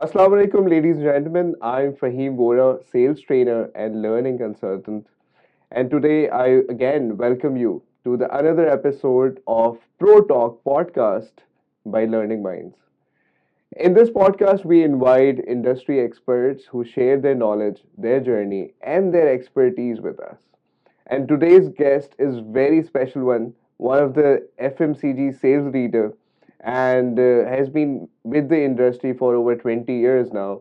Assalamu alaikum, ladies and gentlemen. I'm Fahim Vora, sales trainer and learning consultant. And today I again welcome you to the another episode of ProTalk podcast by Learning Minds. In this podcast, we invite industry experts who share their knowledge, their journey, and their expertise with us. And today's guest is very special one of the FMCG sales leader, and has been with the industry for over 20 years now.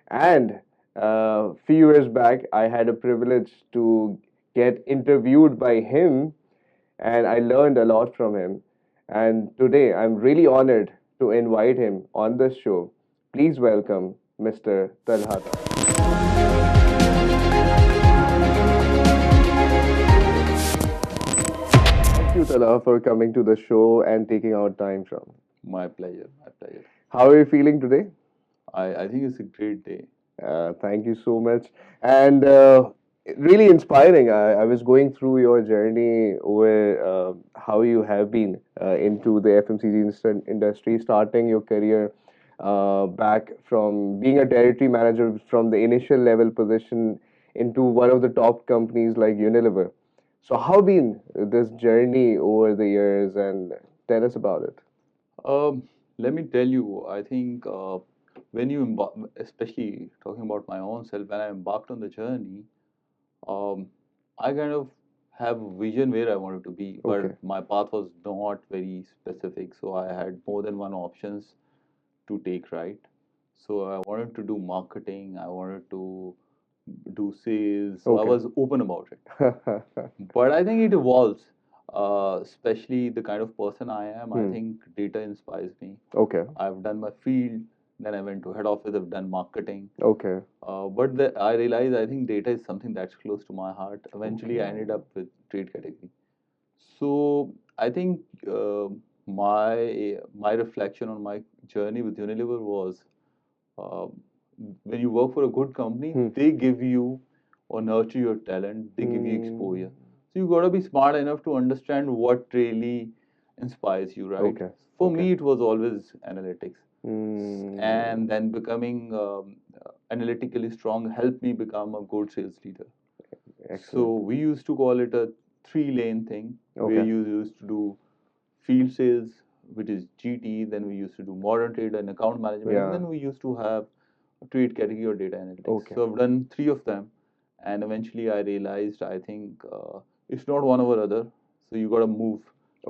And few years back, I had a privilege to get interviewed by him, and I learned a lot from him. And today, I'm really honored to invite him on this show. Please welcome Mr. Talha. Thank you, Talha, for coming to the show and taking our time from. My pleasure, my pleasure. How are you feeling today? I think it's a great day. Thank you so much. And really inspiring. I was going through your journey where how you have been into the FMCG industry, starting your career back from being a territory manager from the initial level position into one of the top companies like Unilever. So, how been this journey over the years, and tell us about it. Let me tell you, I think when you especially talking about my own self, when I embarked on the journey, um, I kind of have a vision where I wanted to be, Okay. but my path was not very specific, so I had more than one options to take, right? So I wanted to do marketing, I wanted to do sales, so I Okay. was open about it. But I think it evolves, especially the kind of person I am. I Hmm. think data inspires me. Okay. I've done my field, then I went to head office, I've done marketing. Okay. But I realized I think data is something that's close to my heart. Eventually, I Okay. ended up with trade category. So I think my reflection on my journey with Unilever was uh, when you work for a good company, Hmm. they give you or nurture your talent, they give you Hmm. exposure. So you got to be smart enough to understand what really inspires you, right? Okay. For Okay. me, it was always analytics. Hmm. And then becoming analytically strong helped me become a good sales leader. So Excellent. we used to call it a three-lane thing where Okay. you used to do field sales, which is GT, then we used to do modern trade and account management, and Yeah. then we used to have trade category or data analytics. Okay. So I've done three of them, and eventually I realized I think it's not one over other. So you got to move,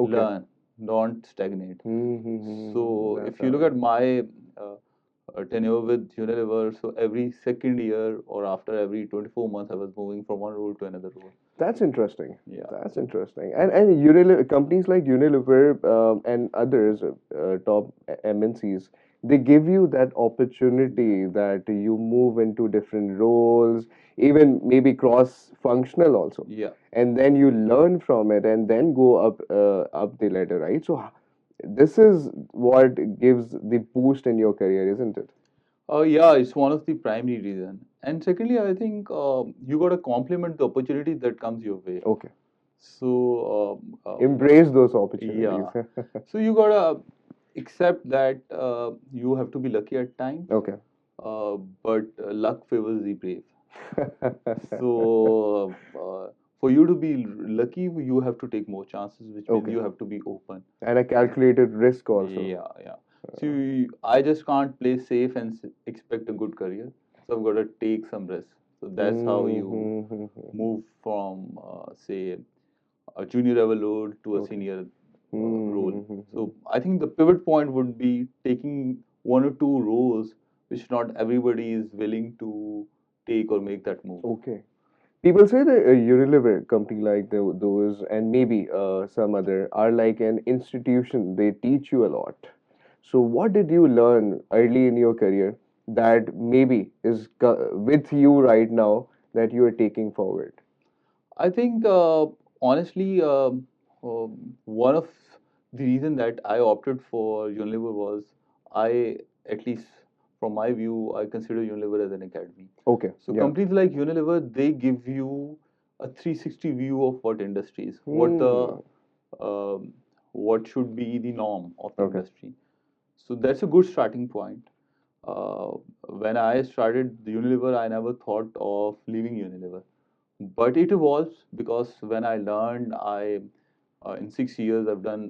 Okay. learn, don't stagnate. So That's if you how look it at is. my tenure with Unilever, so every second year or after every 24 months, I was moving from one role to another role. That's interesting. Yeah. That's interesting. And Unilever companies like Unilever and others, top MNCs, they give you that opportunity that you move into different roles, even maybe cross-functional also, Yeah. and then you learn from it, and then go up the ladder, right? So this is what gives the boost in your career, isn't it? Yeah, it's one of the primary reason. And secondly, I think you got to complement the opportunity that comes your way. Okay. So Embrace those opportunities. yeah, so you gotta accept that you have to be lucky at times, Okay. but luck favors the brave. So for you to be lucky, you have to take more chances, which means Okay. you have to be open. And a calculated risk also. Yeah, yeah. So I just can't play safe and expect a good career. So I've got to take some risks. So that's how you Mm-hmm. move from, say, a junior level role to a Okay. senior role. Mm-hmm. So I think the pivot point would be taking one or two roles which not everybody is willing to take or make that move. Okay. People say that a Unilever company like those and maybe some other are like an institution. They teach you a lot. So what did you learn early in your career that maybe is with you right now that you are taking forward? I think honestly, one of the reason that I opted for Unilever was I, at least from my view, I consider Unilever as an academy. Okay. So Yeah. companies like Unilever, they give you a 360 view of what industries, Hmm. um, what should be the norm of the Okay. industry. So that's a good starting point. Uh, when I started the Unilever, I never thought of leaving Unilever. But it evolves because when I learned, in 6 years I've done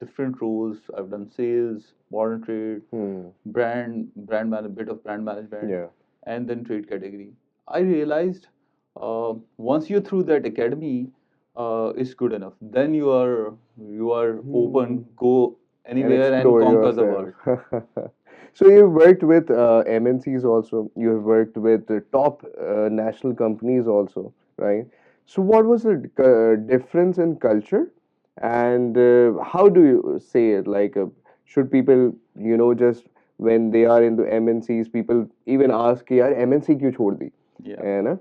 different roles. I've done sales, modern trade, Hmm. bit of brand management, Yeah. and then trade category. I realized once you're through that academy, it's good enough. Then you are Hmm. open, go And anywhere and explore conquer the yourself. world. So you've worked with MNCs also. You've worked with the top national companies also, right? So what was the difference in culture, and how do you say it? Like, should people, just when they are into MNCs, people even ask, "यार MNC क्यों छोड़ दी?" Yeah. है ना?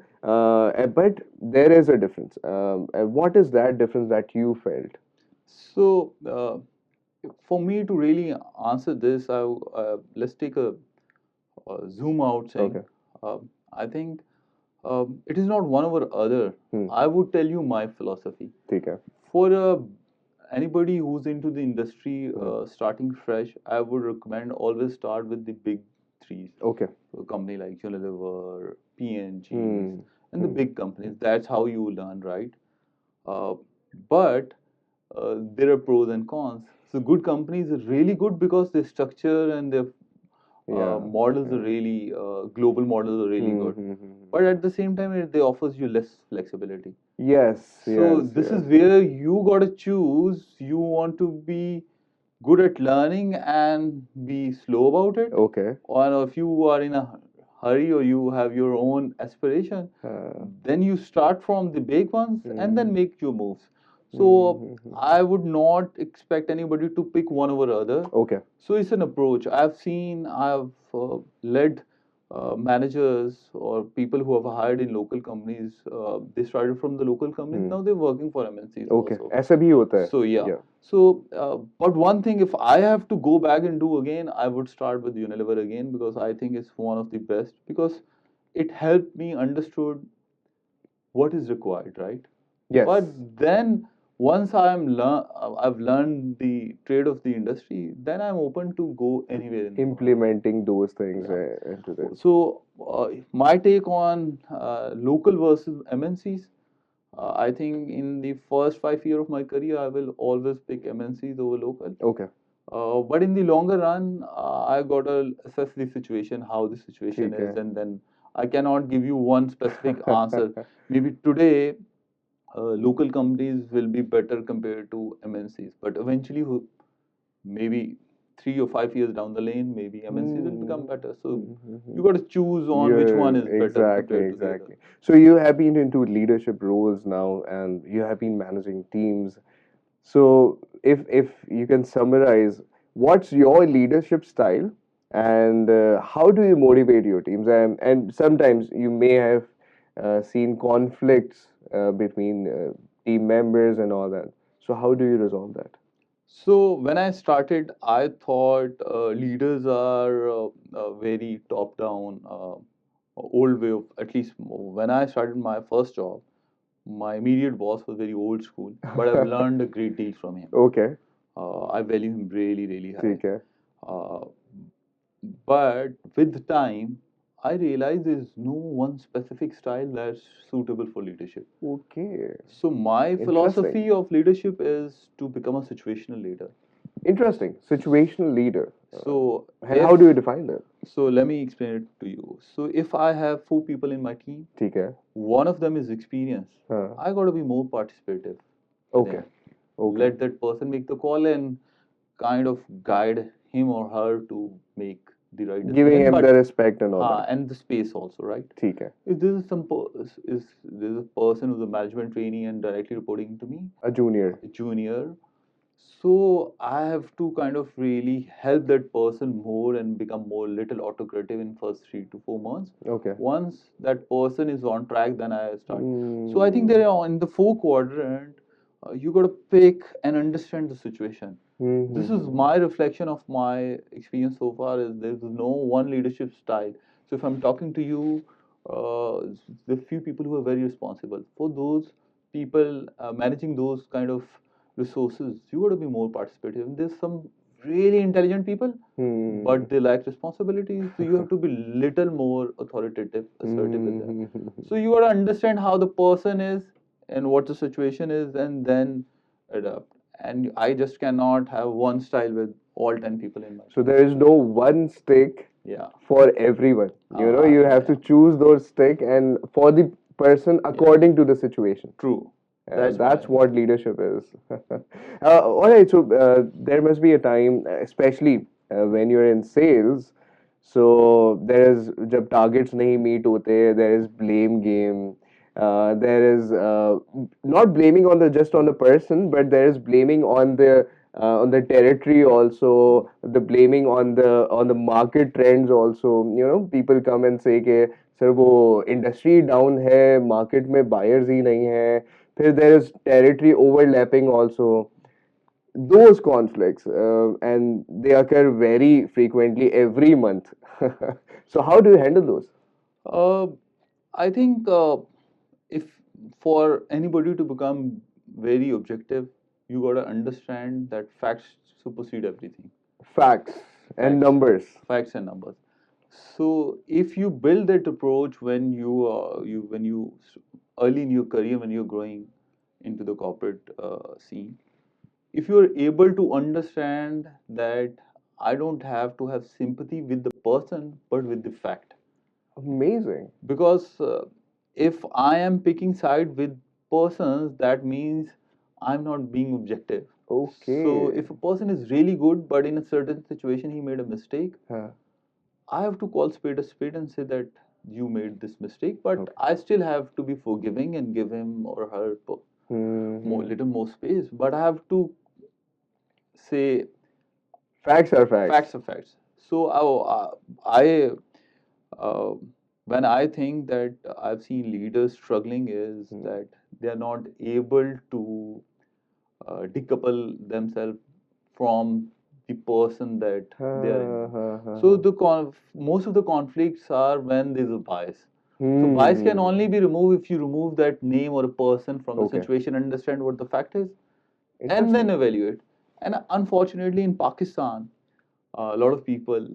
But there is a difference. What is that difference that you felt? So for me to really answer this, let's take a zoom out thing. Okay. I think it is not one over other. Hmm. I would tell you my philosophy. ठीक है. For anybody who's into the industry, Hmm. starting fresh, I would recommend always start with the big threes. Okay. A company like Unilever, P&Gs, Hmm. and the Hmm. big companies. That's how you learn, right? Uh, but there are pros and cons. So good companies are really good because their structure and their Yeah. models are Yeah. really global models are really Hmm. good. Hmm. Hmm. But at the same time, they offers you less flexibility. Yes. So Yes. this is Yes. where you gotta choose. You want to be good at learning and be slow about it, Okay. or if you are in a hurry or you have your own aspiration, Uh, then you start from the big ones and then hmm. make your moves. Hmm. So Hmm. Hmm. I would not expect anybody to pick one over other. Okay. So it's an approach. I've led managers or people who have hired in local companies. They started from the local companies. Hmm. Now they're working for MNCs Okay. also. ऐसा भी होता है. So yeah. Yeah. So, but one thing, if I have to go back and do again, I would start with Unilever again because I think it's one of the best because it helped me understood what is required, right? Yes. But then once I've learned the trade of the industry, then I'm open to go anywhere in the world. Implementing those things Yeah. into this. So my take on local versus MNCs, I think in the first 5 years of my career, I will always pick MNCs over local. Okay. But in the longer run, I gotta assess the situation, how the situation ठीक is, है. and then I cannot give you one specific answer. Maybe today, local companies will be better compared to MNCs, but eventually, maybe 3 or 5 years down the lane, maybe MNCs will become better. So you got to choose on which one You're is better exactly, compared to the other. exactly. So you have been into leadership roles now, and you have been managing teams. So if you can summarize, what's your leadership style, and how do you motivate your teams? And sometimes you may have seen conflicts between team members and all that. So how do you resolve that? So when I started, I thought leaders are very top-down, old way of, at least when I started my first job, my immediate boss was very old school, but I've learned a great deal from him. Okay, I value him really, really high. ठीक है. Uh, but with time, I realized there's no one specific style that's suitable for leadership. Okay, So my interesting. philosophy of leadership is to become a situational leader. Interesting. Situational leader. So And if how do you define that? so, let me explain it to you. So if I have four people in my team, ठीक है. one of them is experienced. हाँ. I got to be more participative with Okay. him. Okay. Let that person make the call and kind of guide him or her to make the right Giving decision. him the But respect and all that. and the space also, right? ठीक है. If there is there's a person who's a management trainee and directly reporting to me, A junior. a junior, so I have to kind of really help that person more and become more little autocratic in first 3 to 4 months. Okay. Once that person is on track, then I start. So I think Mm. there are in the four quadrant, you got to pick and understand the situation. This is Mm-hmm. my reflection of my experience so far. Is there's no one leadership style. So if I'm talking to you, the few people who are very responsible for those people managing those kind of resources, you got to be more participative. And there's some really intelligent people, Hmm. but they lack responsibilities. So you have to be little more authoritative, assertive with them. So you got to understand how the person is and what the situation is, and then adapt. And I just cannot have one style with all 10 people in my So team. there is no one stick Yeah. for everyone. You have to Yeah. choose those stick and for the person according to the situation. True. That's what leadership is. All right, so there must be a time, especially when you're in sales. So there is जब targets नहीं meet होते, there is blame game. There is not blaming on the just on the person, but there is blaming on the territory also. The blaming on the market trends also. People come and say कि sir वो industry down है market में buyers ही नहीं है फिर there is territory overlapping also. Those conflicts and they occur very frequently every month. So how do you handle those? Uh, I think if for anybody to become very objective, you got to understand that facts supersede everything. Facts and Facts, numbers. facts and numbers. So if you build that approach when you early in your career when you're growing into the corporate scene, if you're able to understand that I don't have to have sympathy with the person but with the fact, Amazing. because if I am picking side with persons, that means I'm not being objective. Okay. So if a person is really good but in a certain situation he made a mistake, Huh. I have to call spade a spade and say that you made this mistake, but Okay. I still have to be forgiving and give him or her little more space. But I have to say Facts are facts. facts are facts. So I uh, when I think that I've seen leaders struggling is that they are not able to decouple themselves from the person that they are in. So most of the conflicts are when there's a bias. So bias can only be removed if you remove that name or a person from the Okay. situation, understand what the fact is, and Interesting. then evaluate. And unfortunately, in Pakistan, a lot of people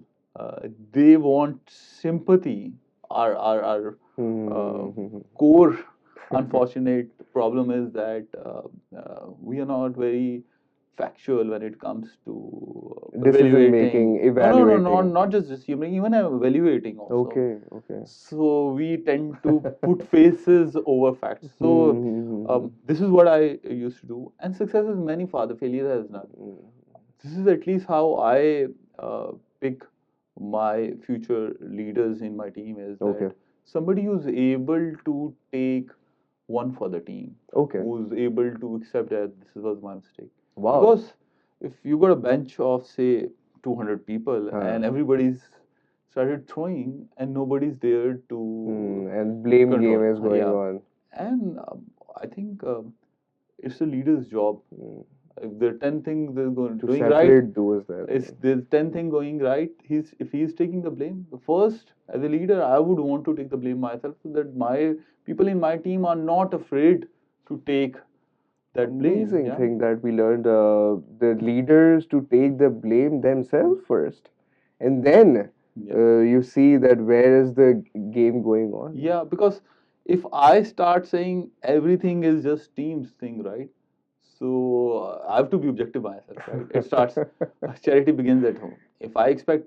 they want sympathy. Our core unfortunate problem is that we are not very factual when it comes to Decision making, evaluating. No, evaluating. not just assuming, even evaluating also. Okay, okay. So we tend to put faces over facts. So this is what I used to do, and success is many far, the failure has none. This is at least how I pick my future leaders in my team, is that somebody who's able to take one for the team, who's able to accept that this was my mistake. Wow. Because if you got a bench of say 200 people and everybody's started throwing and nobody's there to and blame control. game is going Yeah. on. And I think it's a leader's job. If there are 10 things they're going To doing separate right, those there. if there's 10 things going right, if he's taking the blame, the first, as a leader, I would want to take the blame myself, so that my people in my team are not afraid to take that blame. Amazing Yeah. thing that we learned the leaders to take the blame themselves first, and then you see that where is the game going on. Yeah, because if I start saying everything is just teams thing, right? So I have to be objective myself, right? It starts, charity begins at home. If I expect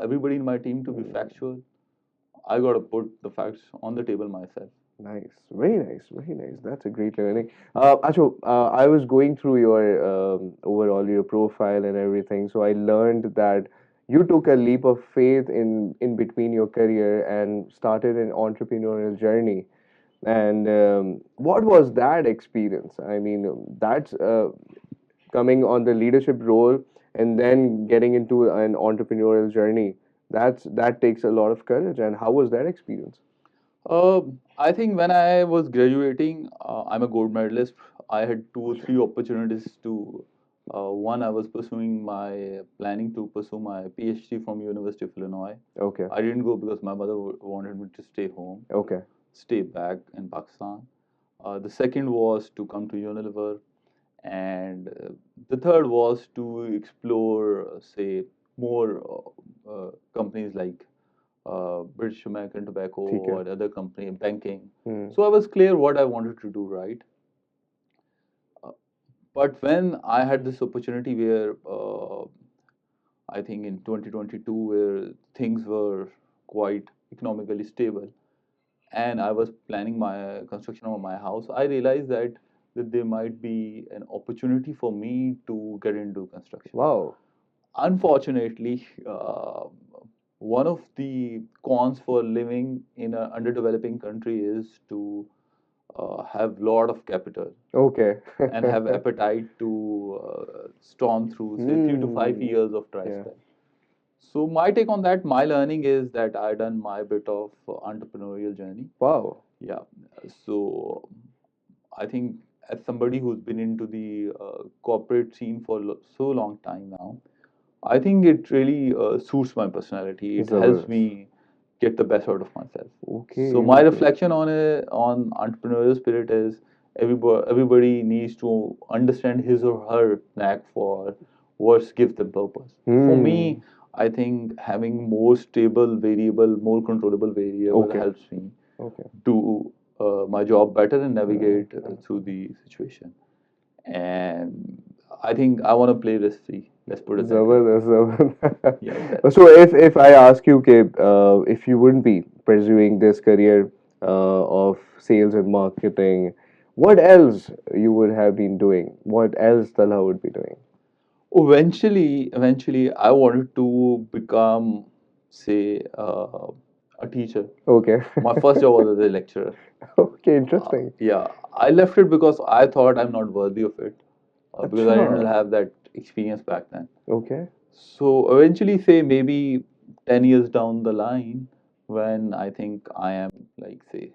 everybody in my team to be factual, I got to put the facts on the table myself. Nice, very nice, very nice. That's a great learning. Acho, I was going through your overall your profile and everything, so I learned that you took a leap of faith in between your career and started an entrepreneurial journey. And what was that experience? I mean, that's coming on the leadership role and then getting into an entrepreneurial journey. That takes a lot of courage. And how was that experience? I think when I was graduating, I'm a gold medalist. I had 2 or 3 opportunities to. One, I was planning to pursue my PhD from University of Illinois. Okay. I didn't go because my mother wanted me to stay home. Stay back in Pakistan. The second was to come to Unilever, And the third was to explore, say, more companies like British American Tobacco ठीक है. or other company, banking. Hmm. So I was clear what I wanted to do, right? Uh, but when I had this opportunity where I think in 2022, where things were quite economically stable, and I was planning my construction of my house, I realized that there might be an opportunity for me to get into construction. Wow. Unfortunately, one of the cons for living in an underdeveloping country is to have lot of capital Okay. and have appetite to storm through, say, 3 to 5 Hmm. years of dry Yeah. spell. So my take on that, my learning is that I done my bit of entrepreneurial journey. Wow. Yeah. So I think as somebody who's been into the corporate scene for so long time now, I think it really suits my personality. It helps Zabardast. me get the best out of myself. So Okay. my Okay. reflection on entrepreneurial spirit is everybody needs to understand his or her knack for what gives them purpose. For Hmm. me, I think having more stable variable, more controllable variable Okay. helps me Okay. do my job better and Hmm. navigate through the situation. And I think I want to play risk free. Let's put it that way. Zabardast. Yeah, Zabardast. So if I ask you, okay, if you wouldn't be pursuing this career of sales and marketing, what else you would have been doing? What else Talha would be doing? eventually, I wanted to become, say, a teacher. Okay. My first job was as a lecturer. Okay. Interesting. Yeah, I left it because I thought I'm not worthy of it, because I Acha. didn't have that experience back then. Okay. So eventually, say maybe 10 years down the line, when I think I am like, say,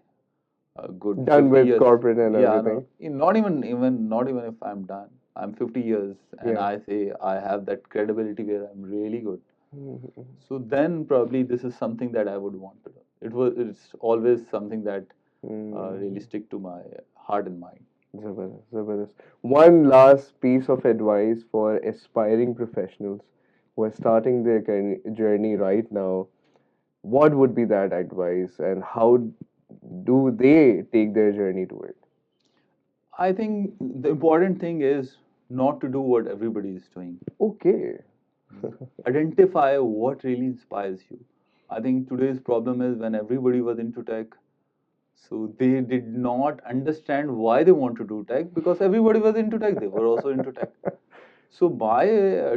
a good Done 50 with years, corporate and yeah, no, everything. not even if I'm done, I'm 50 years and Yeah. I say I have that credibility where I'm really good. Mhm. So then probably this is something that I would want to do. It's always something that really Mm. stick to my heart and mind. Zabardast, zabardast. One last piece of advice for aspiring professionals who are starting their journey right now. What would be that advice, and how do they take their journey to it? I think the important thing is not to do what everybody is doing. Okay. Identify what really inspires you. I think today's problem is when everybody was into tech, so they did not understand why they want to do tech because everybody was into tech. They were also into tech. So my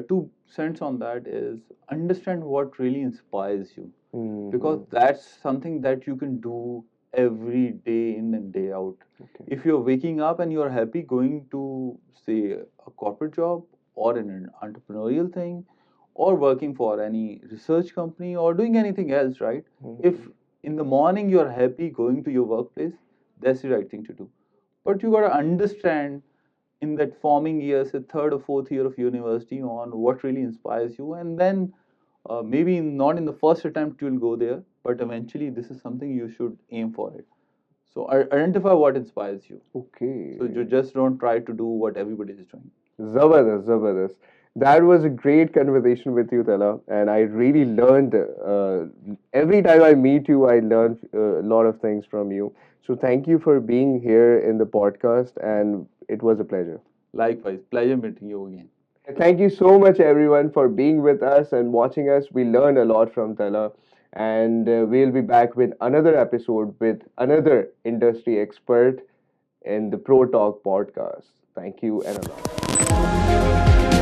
2 cents on that is understand what really inspires you, because Hmm. that's something that you can do every day in and day out. Okay. If you're waking up and you're happy going to, say, a corporate job or in an entrepreneurial thing or working for any research company or doing anything else, right? If Hmm. in the morning you're happy going to your workplace, that's the right thing to do. But you got to understand in that forming years, the third or fourth year of university, on what really inspires you, and then maybe not in the first attempt you'll go there, but eventually this is something you should aim for it. So identify what inspires you. So you Okay. just don't try to do what everybody is doing. Zabardast, Zabardast. That was a great conversation with you, Tala, and I really learned. Every time I meet you, I learn a lot of things from you. So thank you for being here in the podcast, and it was a pleasure. Likewise, pleasure meeting you again. Thank you so much, everyone, for being with us and watching us. We learned a lot from Tala, and we'll be back with another episode with another industry expert in the Pro Talk podcast. Thank you and Allah.